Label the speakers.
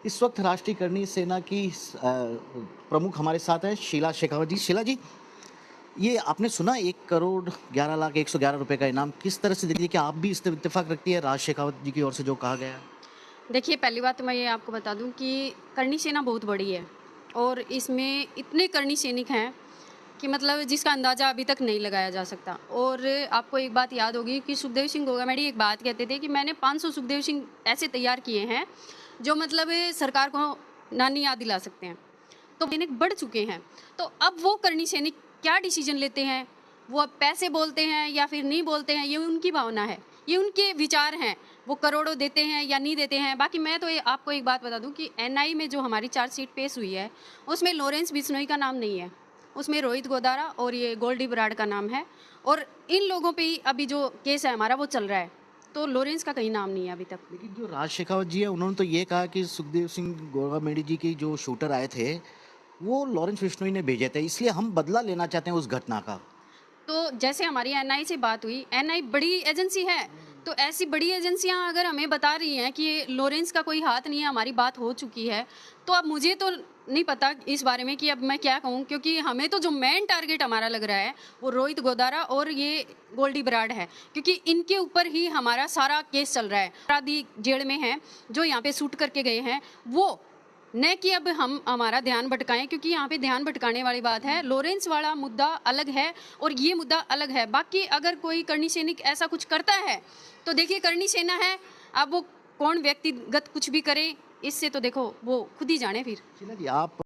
Speaker 1: इस वक्त राष्ट्रीय करणी सेना की प्रमुख हमारे साथ हैं शीला शेखावत जी। शीला जी, ये आपने सुना 1,11,11,01,111 रुपए का इनाम, किस तरह से देखिए, क्या आप भी इस इत्तेफाक रखती है राज शेखावत जी की ओर से जो कहा गया है?
Speaker 2: देखिए, पहली बात तो मैं ये आपको बता दूँ कि करनी सेना बहुत बड़ी है और इसमें इतने करनी सैनिक हैं कि मतलब जिसका अंदाज़ा अभी तक नहीं लगाया जा सकता। और आपको एक बात याद होगी कि सुखदेव सिंह गोगामेडी एक बात कहते थे कि मैंने 500 सुखदेव सिंह ऐसे तैयार किए हैं, जो मतलब सरकार को नानी याद दिला सकते हैं। तो सैनिक बढ़ चुके हैं, तो अब वो करनी सैनिक क्या डिसीजन लेते हैं, वो अब पैसे बोलते हैं या फिर नहीं बोलते हैं, ये उनकी भावना है, ये उनके विचार हैं। वो करोड़ों देते हैं या नहीं देते हैं। बाकी मैं तो आपको एक बात बता दूं कि एनआई में जो हमारी चार्जशीट पेश हुई है, उसमें लॉरेंस बिश्नोई का नाम नहीं है, उसमें रोहित गोदारा और ये गोल्डी बराड़ का नाम है। और इन लोगों पे ही अभी जो केस है हमारा वो चल रहा है, तो लॉरेंस का कहीं नाम नहीं है अभी तक।
Speaker 1: लेकिन जो राज शेखावत जी है, उन्होंने तो ये कहा कि सुखदेव सिंह गोगामेडी जी की जो शूटर आए थे, वो लॉरेंस बिश्नोई ने भेजे थे, इसलिए हम बदला लेना चाहते हैं उस घटना का।
Speaker 2: तो जैसे हमारी एनआई से बात हुई, एनआई बड़ी एजेंसी है, तो ऐसी बड़ी एजेंसियां अगर हमें बता रही हैं कि लॉरेंस का कोई हाथ नहीं है, हमारी बात हो चुकी है, तो अब मुझे तो नहीं पता इस बारे में कि अब मैं क्या कहूँ, क्योंकि हमें तो जो मेन टारगेट हमारा लग रहा है वो रोहित गोदारा और ये गोल्डी बराड़ है, क्योंकि इनके ऊपर ही हमारा सारा केस चल रहा है। अपराधी जेल में हैं जो यहाँ पे शूट करके गए हैं, वो न कि अब हम हमारा ध्यान भटकाएं, क्योंकि यहाँ पे ध्यान भटकाने वाली बात है। लॉरेंस वाला मुद्दा अलग है और ये मुद्दा अलग है। बाकी अगर कोई करनी सैनिक ऐसा कुछ करता है तो देखिए, करनी सेना है, अब वो कौन व्यक्तिगत कुछ भी करे, इससे तो देखो वो खुद ही जाने फिर।
Speaker 1: शीला जी, आप